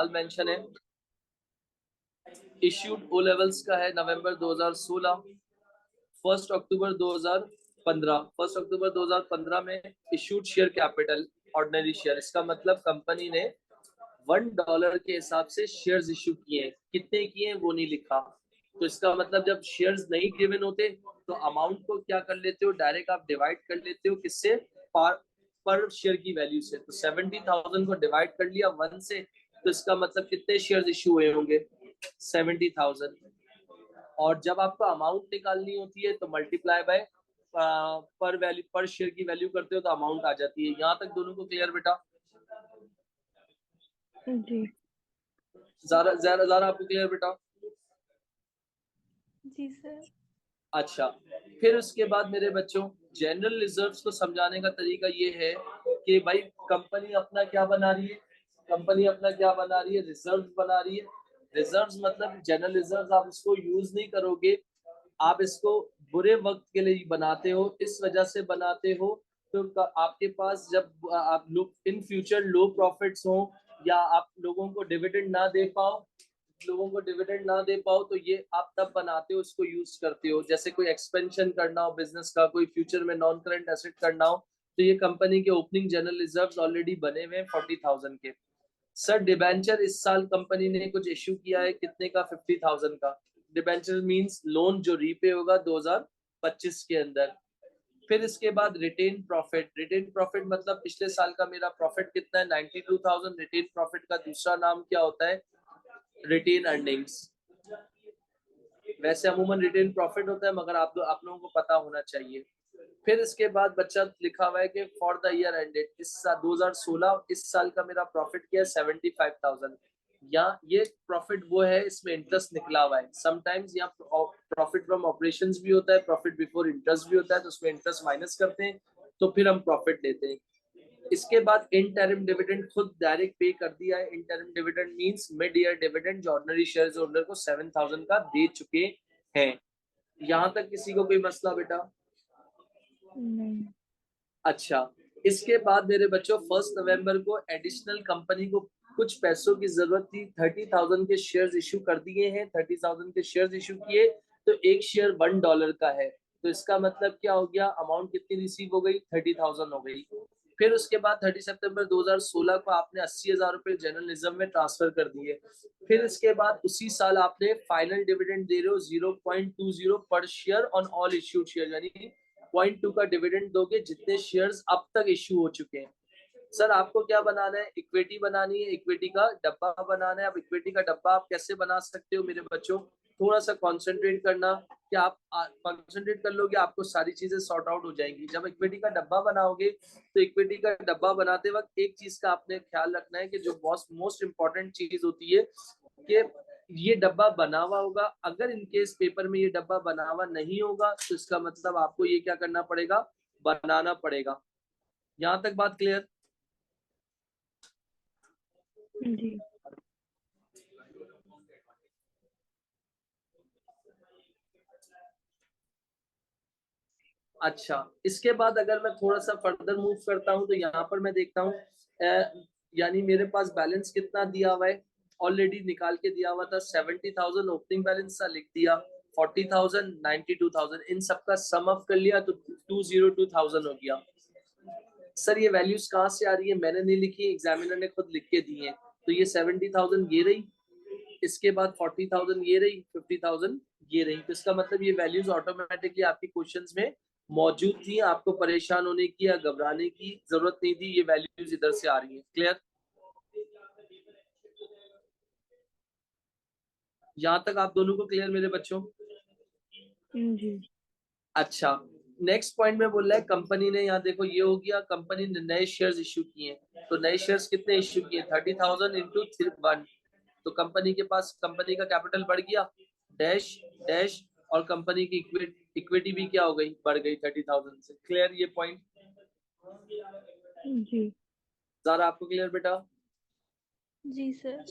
सवाल मेंशन है। Issued O levels का है नवंबर 2016, 1 अक्टूबर 2015 में issued share capital ordinary share, इसका मतलब कंपनी ने $1 के हिसाब से शेयर्स इश्यू किए, कितने किए वो नहीं लिखा। तो इसका मतलब जब शेयर्स नहीं गिवन होते तो अमाउंट को क्या कर लेते हो, डायरेक्ट आप डिवाइड कर लेते हो किससे, पर शेयर की वैल्यू से। तो 70,000 को डिवाइड कर लिया 1 से, तो इसका मतलब कितने शेयर्स इश्यू हुए होंगे, 70,000। और जब आपको अमाउंट निकालनी होती है तो मल्टीप्लाई बाय पर वैल्यू, पर शेयर की वैल्यू करते हो तो अमाउंट आ जाती है। यहाँ तक दोनों को क्लियर बेटा? जी ज़रा ज़रा ज़रा आपको क्लियर बेटा? जी सर। अच्छा, फिर उसके बाद मेरे बच्चों जनरल रिजर्व्स को समझाने का तरीका ये है कि भाई कंपनी अपना क्या बना रही है, कंपनी अपना क्या बना रही है, रिजर्व बना रही है। रिजर्व्स मतलब जनरल रिजर्व, आप इसको यूज नहीं करोगे, आप इसको बुरे वक्त के लिए बनाते हो, इस वजह से बनाते हो तो आपके पास जब आप लोग इन फ्यूचर लो प्रॉफिट्स हो या आप लोगों को डिविडेंड ना दे पाओ, तो ये आप तब बनाते हो, इसको यूज करते हो। जैसे कोई एक्सपेंशन करना हो बिजनेस का, कोई फ्यूचर में नॉन करंट एसेट करना हो, तो ये कंपनी के ओपनिंग जनरल रिजर्व्स ऑलरेडी बने हुए हैं 40,000 के। सर डिबेंचर इस साल कंपनी ने कुछ इश्यू किया है, कितने का, 50,000 का। डिबेंचर मींस लोन जो रीपे होगा 2025 के अंदर। फिर इसके बाद रिटेन प्रॉफिट, रिटेन प्रॉफिट मतलब पिछले साल का मेरा प्रॉफिट कितना है, 92,000। रिटेन प्रॉफिट का दूसरा नाम क्या होता है, रिटेन अर्निंग्स। वैसे अमूमन रिटेन प्रॉफिट होता है, मगर आप लोगों को पता होना चाहिए। फिर इसके बाद बच्चा लिखा हुआ है कि फॉर द ईयर एंडेड, इस साल 2016, इस साल का मेरा प्रॉफिट क्या है, 75,000। या ये प्रॉफिट वो है, इसमें इंटरेस्ट निकला हुआ है। समटाइम्स यहाँ प्रॉफिट फ्रॉम ऑपरेशंस भी होता है, प्रॉफिट बिफोर इंटरेस्ट भी होता है, तो उसमें इंटरेस्ट माइनस करते हैं तो फिर हम प्रॉफिट लेते हैं। इसके बाद इंटरिम डिविडेंड खुद डायरेक्ट पे कर दिया है। Interim dividend means mid year dividend जो ऑर्डिनरी शेयर होल्डर को 7,000 का दे चुके हैं। यहां तक किसी को कोई मसला बेटा? नहीं। अच्छा, इसके बाद मेरे बच्चों 1 नवंबर को एडिशनल कंपनी को कुछ पैसों की जरूरत थी, 30,000 के शेयर्स इशू कर दिए हैं। 30,000 के शेयर्स इशू किए तो एक शेयर $1 का है, तो इसका मतलब क्या हो गया, अमाउंट कितनी रिसीव हो गई, 30,000 हो गई। फिर उसके बाद 30 सितंबर 2016 को आपने 80,000 रुपए जर्नलिज्म में ट्रांसफर कर दिए। फिर इसके बाद उसी साल आपने फाइनल डिविडेंड दे रहे हो 0.20 पर share on all issued share, यानी 0.2 का डिविडेंड दोगे जितने शेयर्स अब तक इश्यू हो चुके हैं। सर आपको क्या बनाना है, इक्विटी बनानी है, इक्विटी का डब्बा बनाना है। अब इक्विटी का डब्बा आप कैसे बना सकते हो मेरे बच्चों, थोड़ा सा कंसंट्रेट करना, कि आप कंसंट्रेट कर लोगे आपको सारी चीजें सॉर्ट आउट हो जाएंगी। जब इक्विटी का डब्बा बनाओगे तो इक्विटी का डब्बा बनाते वक्त एक चीज का आपने ख्याल रखना है कि जो मोस्ट इंपॉर्टेंट चीज होती है कि ये डब्बा बना हुआ होगा। अगर इनकेस पेपर में ये डब्बा बना हुआ नहीं होगा तो इसका मतलब आपको ये क्या करना पड़ेगा, बनाना पड़ेगा। यहाँ तक बात क्लियर? जी अच्छा, इसके बाद अगर मैं थोड़ा सा फर्दर मूव करता हूँ तो यहाँ पर मैं देखता हूँ यानी मेरे पास बैलेंस कितना दिया हुआ है, ऑलरेडी निकाल के दिया हुआ था। 70,000 ओपनिंग बैलेंस था, लिख दिया। 40,000, 92,000, इन सबका सम अप कर लिया तो 202,000 हो गया। सर ये वैल्यूज कहाँ से आ रही है, मैंने नहीं लिखी, एग्जामिनर ने खुद लिख के दी है। तो ये 70,000 ये रही, इसके बाद 40,000 ये रही, 50,000 ये रही। तो इसका मतलब ये वैल्यूज ऑटोमेटिकली आपके क्वेश्चंस में मौजूद थी, आपको परेशान होने की या घबराने की जरूरत नहीं थी, ये वैल्यूज इधर से आ रही है। क्लियर? यहाँ तक आप दोनों को क्लियर मेरे बच्चों? जी अच्छा, नेक्स्ट पॉइंट में बोल रहा है कंपनी ने, यहाँ देखो ये हो गया, कंपनी ने नए शेयर्स इश्यू किए हैं। तो नए शेयर्स कितने इश्यू किए, 30,000 इंटू 1। तो कंपनी के पास, कंपनी का कैपिटल बढ़ गया, डैश डैश, और कंपनी की इक्विटी भी क्या हो गई, बढ़ गई 30,000 से। क्लियर ये पॉइंट? जी जरा आपको क्लियर बेटा? जी सर।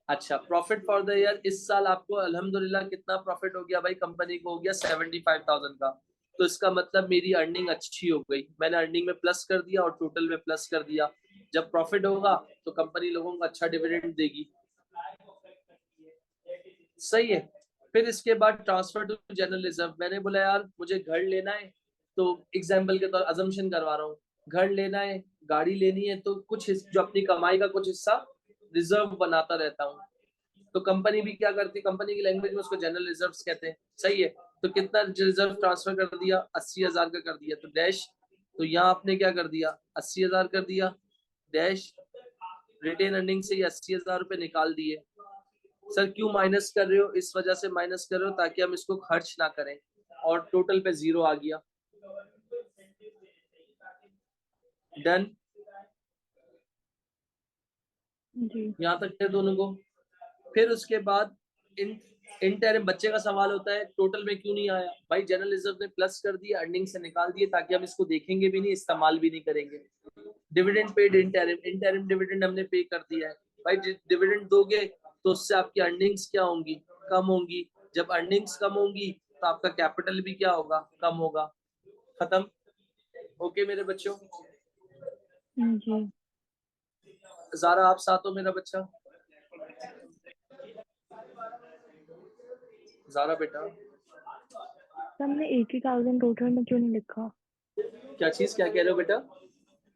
अच्छा, प्रॉफिट फॉर द ईयर, इस साल आपको अल्हम्दुलिल्लाह कितना प्रॉफिट हो गया भाई, कंपनी को हो गया 75,000 का। तो इसका मतलब मेरी अर्निंग अच्छी हो गई, मैंने अर्निंग में प्लस कर दिया और टोटल में प्लस कर दिया। जब प्रॉफिट होगा तो कंपनी लोगों को अच्छा डिविडेंड देगी। सही है। फिर इसके बाद ट्रांसफर टू जनरल रिजर्व। मैंने बोला यार मुझे घर लेना है, तो एग्जाम्पल के तौर अजम्पशन करवा रहा हूँ, घर लेना है, गाड़ी लेनी है, तो कुछ जो अपनी कमाई का कुछ हिस्सा रिजर्व बनाता रहता हूँ। तो कंपनी भी क्या करती है, कंपनी की लैंग्वेज में उसको जनरल रिजर्व कहते हैं। सही है। तो कितना रिजर्व ट्रांसफर कर दिया, 80,000 का कर दिया, तो डैश, तो यहाँ आपने क्या कर दिया, 80,000 कर दिया, डैश, रिटेन अर्निंग से 80,000 रुपए निकाल दिए। सर क्यों माइनस कर रहे हो, इस वजह से माइनस कर रहे हो ताकि हम इसको खर्च ना करें, और टोटल पे 0 आ गया। डन। जी यहाँ तक है दोनों को। फिर उसके बाद इंटरम बच्चे का सवाल होता है टोटल में क्यों नहीं आया। भाई जनरल रिजर्व ने प्लस कर दिया, अर्निंग से निकाल दिए, ताकि हम इसको देखेंगे भी नहीं, इस्तेमाल भी नहीं करेंगे। डिविडेंड पेड इंटरम डिविडेंड हमने पे कर दिया है। भाई डिविडेंड दोगे तो उससे आपकी अर्निंग्स क्या होंगी, कम होंगी। जब अर्निंग्स कम होंगी तो आपका कैपिटल भी क्या होगा, कम होगा। खत्म। ओके मेरे बच्चों। जी ज़ारा आप साथ हो मेरा बच्चा। ज़ारा बेटा। सर हमने 80,000 टोटल में क्यों नहीं लिखा? क्या चीज, क्या कह रहे हो बेटा?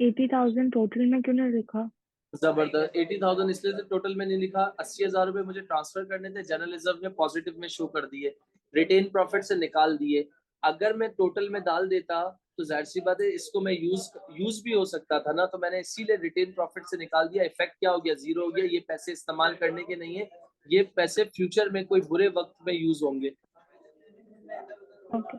80,000 टोटल में क्यों नहीं लिखा? जबरदस्त। 80,000 इसलिए तो टोटल में नहीं लिखा, 80,000 रुपए मुझे ट्रांसफर करने थे, जनरल रिजर्व में पॉजिटिव में शो कर दिए, रिटेन प्रॉफिट से निकाल दिए। अगर मैं टोटल में डाल देता तो जाहिर सी बात है इसको मैं यूज भी हो सकता था ना, तो मैंने इसीलिए रिटेन प्रॉफिट से निकाल दिया। इफेक्ट क्या हो गया, 0 हो गया। ये पैसे इस्तेमाल करने के नहीं है, ये पैसे फ्यूचर में कोई बुरे वक्त में यूज होंगे। ओके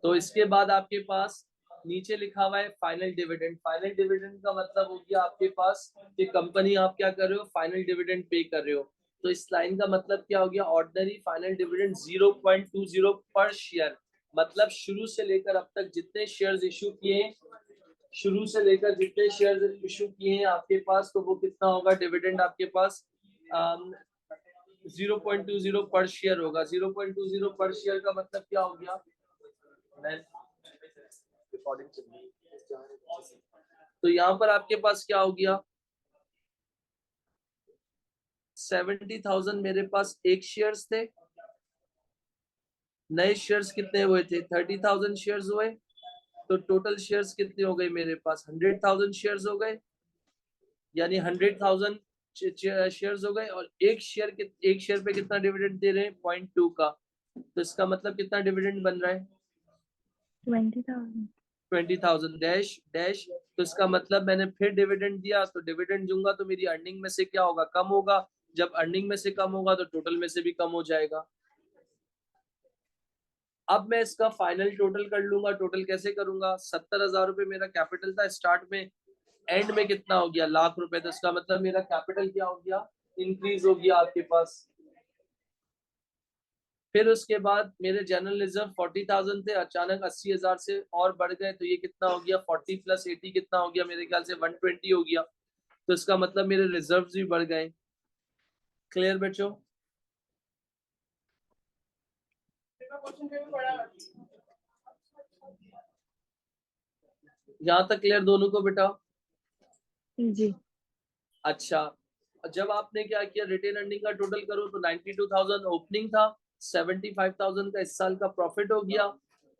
तो इसके बाद आपके पास नीचे लिखा हुआ है फाइनल डिविडेंड। फाइनल डिविडेंड का मतलब हो गया आपके पास कि कंपनी आप क्या कर रहे हो, फाइनल डिविडेंड पे कर रहे हो। तो इस लाइन का मतलब क्या हो गया, ऑर्डिनरी फाइनल डिविडेंड 0.20 पर शेयर। मतलब शुरू से लेकर अब तक जितने शेयर्स इशू किए हैं, शुरू से लेकर जितने शेयर्स इशू किए हैं आपके पास, तो वो कितना होगा डिविडेंड आपके पास, 0.20 पर शेयर होगा। 0.20 पर शेयर का मतलब क्या हो गया, रिकॉर्डिंग चल रही है। तो यहाँ पर आपके पास क्या हो गया, 70,000 मेरे पास एक शेयर्स थे, नए शेयर्स कितने हुए थे, 30,000 शेयर्स हुए। तो टोटल शेयर्स कितने हो गए मेरे पास, 100,000 शेयर्स हो गए, यानी 100,000 शेयर्स हो गए। और एक शेयर पे कितना डिविडेंड दे रहे हैं, 0.2 का। तो इसका मतलब कितना डिविडेंड बन रहा है, 20,000 20,000 डैश डैश। तो इसका मतलब मैंने फिर डिविडेंड दिया, तो डिविडेंड दूंगा तो मेरी अर्निंग में से क्या होगा, कम होगा। जब अर्निंग में से कम होगा तो टोटल में से भी कम हो जाएगा। अब मैं इसका फाइनल टोटल कर लूंगा। टोटल कैसे करूंगा, 70,000 रुपए मेरा कैपिटल था स्टार्ट में, एंड में कितना हो गया, लाख रुपए। तो इसका मतलब मेरा कैपिटल क्या हो गया, इंक्रीज हो गया आपके पास। फिर उसके बाद मेरे जनरल रिजर्व 40,000 थे, अचानक 80,000 से और बढ़ गए, तो ये कितना हो गया, 40 + 80 कितना हो गया, मेरे ख्याल से 120 हो गया। तो इसका मतलब मेरे रिजर्व्स भी बढ़ गए। क्लियर बच्चों? यहाँ तक क्लियर दोनों को बेटा? जी अच्छा, जब आपने क्या किया, रिटेन अर्निंग का टोटल करो तो 92,000 ओपनिंग था, 75,000 का इस साल का प्रॉफिट हो गया।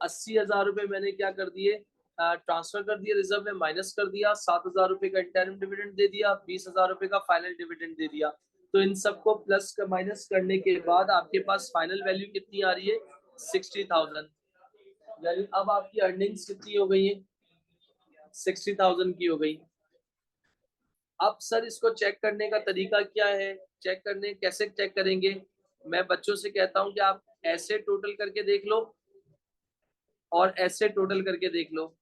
80,000 रुपए मैंने क्या कर दिए, ट्रांसफर कर दिए रिजर्व में, माइनस कर दिया। 7,000 रुपए का इंटरिम डिविडेंड दे दिया, 20,000 रुपए का फाइनल डिविडेंड दे दिया। तो इन सबको प्लस का माइनस करने के बाद आपके पास फाइनल वैल्यू कितनी आ रही है, 60,000। यानी अब आपकी अर्निंग्स कितनी हो गई है, 60,000 की हो गई। अब सर इसको चेक करने का तरीका क्या है, चेक करने कैसे चेक करेंगे। मैं बच्चों से कहता हूं कि आप ऐसे टोटल करके देख लो और ऐसे टोटल करके देख लो।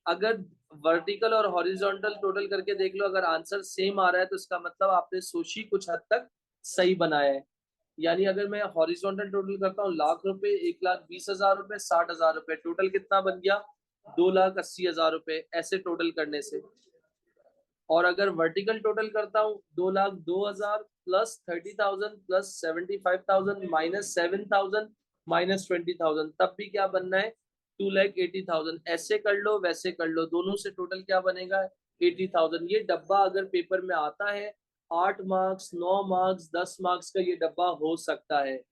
अगर वर्टिकल और हॉरिजॉन्टल टोटल करके देख लो, अगर आंसर सेम आ रहा है तो इसका मतलब आपने सोची कुछ हद तक सही बनाया है। यानी अगर मैं हॉरिजॉन्टल टोटल करता हूँ, लाख रुपए, 1,20,000 रुपए, 60,000 रुपए, टोटल कितना बन गया, 2,80,000 रुपए, ऐसे टोटल करने से। और अगर वर्टिकल टोटल करता हूँ, 2,02,000 प्लस 30,000 प्लस 75,000 माइनस 7,000 माइनस 20,000, तब भी क्या बनना है, 2,80,000। ऐसे कर लो वैसे कर लो, दोनों से टोटल क्या बनेगा? 80,000। ये डब्बा अगर पेपर में आता है 8 मार्क्स, 9 मार्क्स, 10 मार्क्स का ये डब्बा हो सकता है।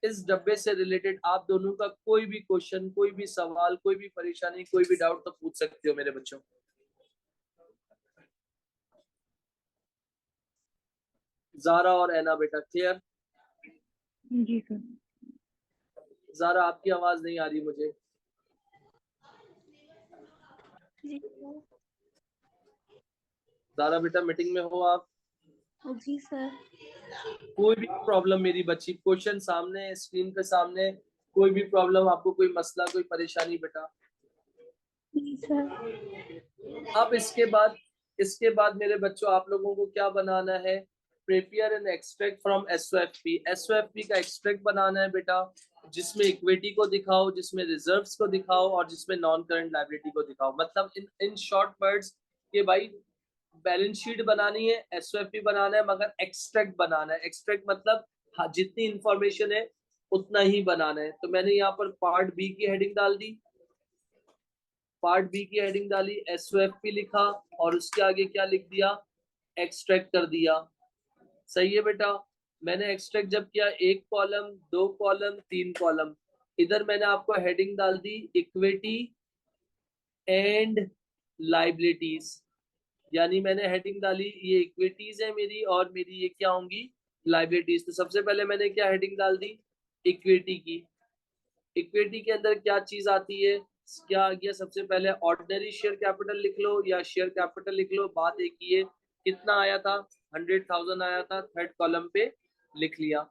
इस डब्बे से रिलेटेड आप दोनों का कोई भी क्वेश्चन, कोई भी सवाल, कोई भी परेशानी, कोई भी डाउट तो पूछ सकते हो मेरे बच्चों। जारा और ऐना बेटा क्लियर? जी सर। जारा आपकी आवाज नहीं आ रही मुझे। जी सर। जारा बेटा मीटिंग में हो आप? जी सर। कोई भी प्रॉब्लम मेरी बच्ची, क्वेश्चन सामने स्क्रीन पे सामने, कोई भी प्रॉब्लम आपको, कोई मसला, कोई परेशानी बेटा? जी सर। अब इसके बाद मेरे बच्चों आप लोगों को क्या बनाना है? Prepare an extract from SOFP. SOFP का एक्सट्रैक्ट बनाना है बेटा, जिसमें इक्विटी को दिखाओ, जिसमें रिजर्व्स को दिखाओ और जिसमें नॉन करंट लायबिलिटी को दिखाओ। मतलब इन शॉर्ट वर्ड्स के भाई बैलेंस शीट बनानी है, एसओएफपी बनाना है, मगर एक्सट्रैक्ट बनाना है। एक्सट्रैक्ट मतलब हाँ, जितनी इंफॉर्मेशन है उतना ही बनाना है। तो मैंने यहाँ पर पार्ट बी की हेडिंग डाल दी, पार्ट बी की हेडिंग डाली, एसओएफपी लिखा और उसके आगे क्या लिख दिया? एक्सट्रैक्ट कर दिया। सही है बेटा? मैंने एक्सट्रैक्ट जब किया, 1 कॉलम, 2 कॉलम, 3 कॉलम, इधर मैंने आपको हेडिंग डाल दी इक्विटी एंड लाइबिलिटीज। यानी मैंने हेडिंग डाली ये इक्विटीज है मेरी और मेरी ये क्या होंगी? लाइबिलिटीज। तो सबसे पहले मैंने क्या हेडिंग डाल दी? इक्विटी की। इक्विटी के अंदर क्या चीज आती है? क्या आ गया? सबसे पहले ऑर्डिनरी शेयर कैपिटल लिख लो या शेयर कैपिटल लिख लो, बात एक ही है। कितना आया था? 100,000 आया था, थर्ड कॉलम पे लिख लिया।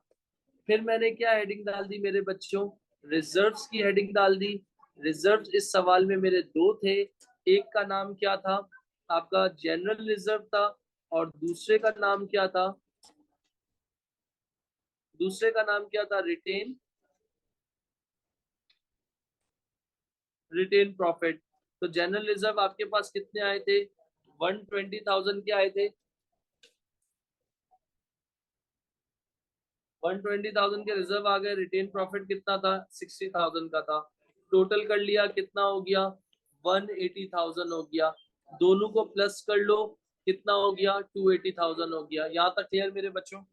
फिर मैंने क्या हेडिंग डाल दी मेरे बच्चों? रिजर्व्स की हेडिंग डाल दी। रिजर्व्स इस सवाल में मेरे दो थे, एक का नाम क्या था आपका? जनरल रिजर्व था, और दूसरे का नाम क्या था? दूसरे का नाम क्या था? Retained profit. तो जनरल रिजर्व आपके पास कितने आए थे? 120,000 के आए थे। 120,000 के रिजर्व आ गए। रिटेन प्रॉफिट कितना था? 60,000 का था। टोटल कर लिया, कितना हो गया? 180,000 हो गया। दोनों को प्लस कर लो, कितना हो गया? 280,000 हो गया। यहाँ तक क्लियर मेरे बच्चों?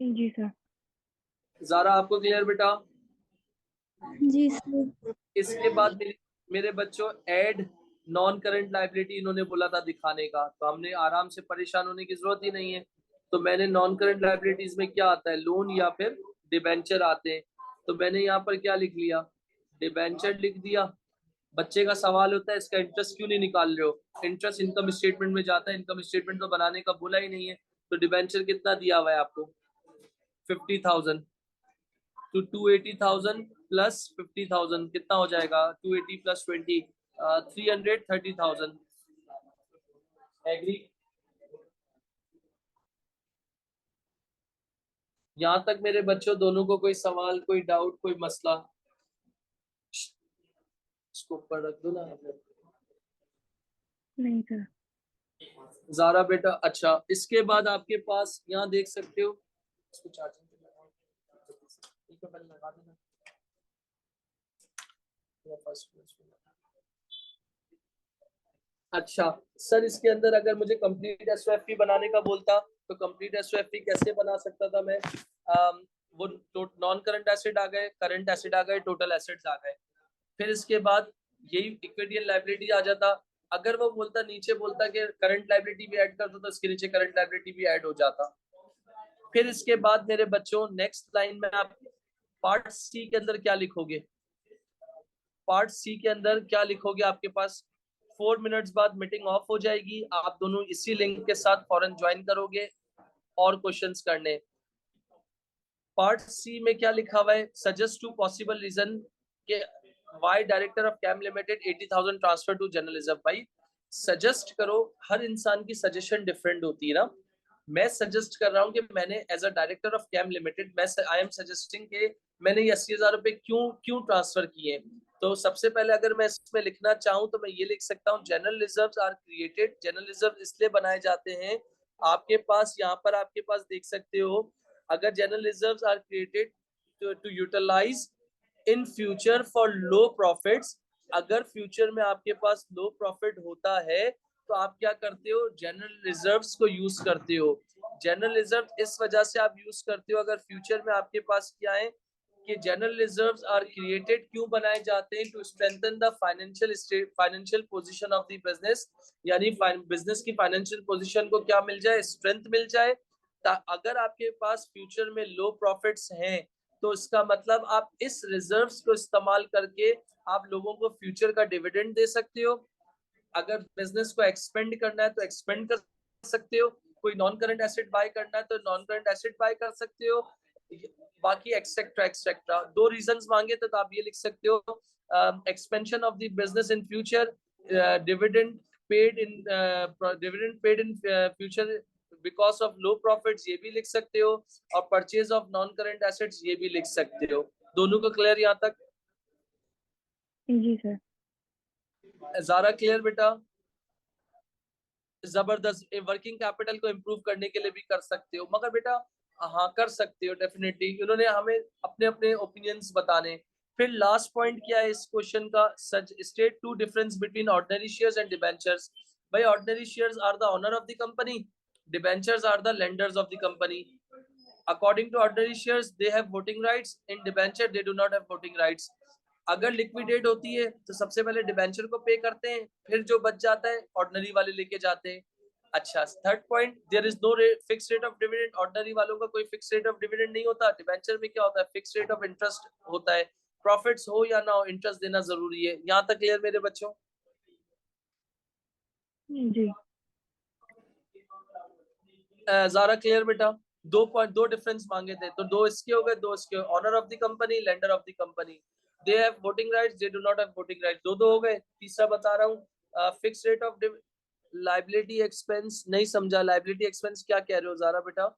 जी सर। जारा आपको क्लियर बेटा? जी सर। इसके बाद मेरे बच्चों ऐड नॉन करंट लायबिलिटी इन्होंने बोला था दिखाने का, तो हमने आराम से परेशान होने की जरूरत ही नहीं है। तो मैंने नॉन करंट लायबिलिटीज में क्या आता है? लोन या फिर डिबेंचर आते हैं। तो मैंने यहाँ पर क्या लिख लिया? डिबेंचर लिख दिया। बच्चे का सवाल होता है इसका इंटरेस्ट क्यों नहीं निकाल रहे हो? इंटरेस्ट इनकम स्टेटमेंट में जाता है, इनकम स्टेटमेंट तो बनाने का बोला ही नहीं है। तो डिबेंचर कितना दिया हुआ है आपको? 50,000। तो 280,000 प्लस 50,000 कितना हो जाएगा? 280 प्लस 20, 330,000। एग्री? यहां तक मेरे बच्चों दोनों को कोई सवाल, कोई डाउट, कोई मसला? इसको ऊपर रख दो ना। नहीं सर। जारा बेटा अच्छा, इसके बाद आपके पास यहाँ देख सकते हो, इसको चार्जिंग पे लगाओ, एक पहले लगा देना। अच्छा सर, इसके अंदर अगर मुझे कंप्लीट एसओएफपी बनाने का बोलता तो कंप्लीट एसओएफपी कैसे बना सकता था मैं? वो नॉन करंट एसेट आ गए, करंट एसेट आ गए, टोटल एसेट्स आ गए, फिर इसके बाद यही इक्विटी एंड लायबिलिटी आ जाता। अगर वो बोलता, नीचे बोलता कि करंट लायबिलिटी भी ऐड कर दो, तो इसके नीचे करंट लायबिलिटी भी ऐड हो जाता। फिर इसके बाद मेरे बच्चों नेक्स्ट लाइन में आप पार्ट सी के अंदर क्या लिखोगे? पार्ट सी के अंदर क्या लिखोगे? आपके पास 4 मिनट्स बाद मीटिंग ऑफ हो जाएगी, आप दोनों इसी लिंक के साथ फौरन ज्वाइन करोगे और क्वेश्चंस करने। पार्ट सी में क्या लिखा हुआ है? सजेस्ट टू पॉसिबल रीजन के why director of Cam limited 80,000 transfer to journalism. भाई सजेस्ट करो, हर इंसान की सजेशन डिफरेंट होती है ना। मैं सजेस्ट कर रहा हूँ कि मैंने as a director of Cam limited, मैं आई एम सजेस्टिंग के मैंने ये 80,000 रुपए क्यों क्यों ट्रांसफर किए। तो सबसे पहले अगर मैं इसमें लिखना चाहूँ तो मैं ये लिख सकता हूँ, general reserves are created. General reserve इसलिए बनाए जाते हैं, आपके पास यहाँ पर आपके पास देख सकते हो, अगर general reserves are created to utilize in future for low profits, अगर फ्यूचर में आपके पास लो प्रॉफिट होता है तो आप क्या करते हो, जनरल रिजर्व्स को यूज करते हो। जनरल रिजर्व इस वजह से आप यूज करते हो, अगर फ्यूचर में आपके पास क्या है कि जनरल रिजर्व्स आर क्रिएटेड, क्यों बनाए जाते हैं, to strengthen the financial position of the business, यानी बिजनेस की फाइनेंशियल पोजीशन को क्या मिल जाए, स्ट्रेंथ मिल जाए। अगर आपके पास फ्यूचर में लो प्रॉफिट्स हैं तो इसका मतलब आप इस रिजर्व्स को इस्तेमाल करके आप लोगों को फ्यूचर का डिविडेंड दे सकते हो। अगर बिजनेस को एक्सपेंड करना है तो एक्सपेंड कर सकते हो, कोई नॉन करंट एसेट बाय करना है तो नॉन करंट एसेट बाय कर सकते हो, बाकी एक्सेट्रा एक्सेट्रा। दो रीजंस मांगे तो आप ये लिख सकते हो, expansion of the business in future, dividend paid in future because of low profits, ये भी लिख सकते हो, और purchase of non current assets ये भी लिख सकते हो। दोनों को क्लियर यहाँ तक? जी सर। ज़ारा क्लियर बेटा? जबरदस्त। वर्किंग कैपिटल को इम्प्रूव करने के लिए भी कर सकते हो, मगर बेटा हाँ कर सकते हो डेफिनेटली। उन्होंने हमें अपने अपने ओपिनियंस बताने। फिर लास्ट पॉइंट क्या है इस क्वेश्चन का, such state two difference between ordinary shares and debentures. भाई ordinary shares are the owner of the company, debentures are the lenders of the company. According to ordinary shares they have voting rights, in debenture they do not have voting rights. अगर liquidate होती है तो सबसे पहले debenture को पे करते हैं, फिर जो बच जाता है ऑर्डिनरी वाले लेके जाते हैं। अच्छा, third point, there is no fix rate of dividend. Ordinary वालों का कोई फिक्स रेट ऑफ डिविडेंड नहीं होता। डिबेंचर में क्या होता है, फिक्स रेट ऑफ इंटरेस्ट होता है। प्रॉफिट्स हो या ना हो, इंटरेस्ट देना जरूरी है। यहाँ तक क्लियर मेरे बच्चों? जी। ज़ारा क्लियर बेटा? दो डिफरेंस मांगे थे, तो दो इसके हो गए, दो इसके। Owner of the company, lender of the company, they have voting rights, they do not have voting rights, दो दो हो गए। तीसरा बता रहा हूँ, fix rate of liability expense. नहीं समझा, लाइबिलिटी एक्सपेंस क्या कह रहे हो ज़ारा बेटा?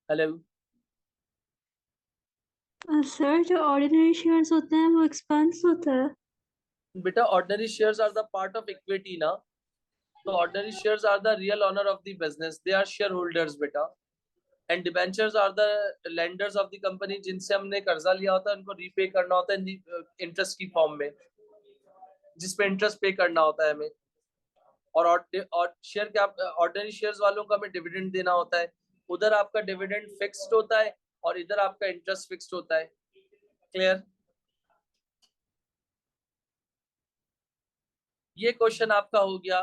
हेलो सर जो ऑर्डिनरी शेयर्स होते हैं वो एक्सपेंस होता है। बेटा, ordinary shares are the part of equity ना, तो ordinary shares are the real owner of the business, they are shareholders बेटा। And debentures are the lenders of the company, जिनसे हमने कर्जा लिया होता है उनको रीपे करना होता है इंटरेस्ट की फॉर्म में, जिसपे इंटरेस्ट पे करना होता है हमें। और शेयर क्या, ऑर्डिनरी शेयर्स वालों को हमें डिविडेंड देना होता है। उधर आपका डिविडेंड फिक्स्ड होता है और इधर आपका इंटरेस्ट फिक्स्ड होता है। क्लियर? ये क्वेश्चन आपका हो गया।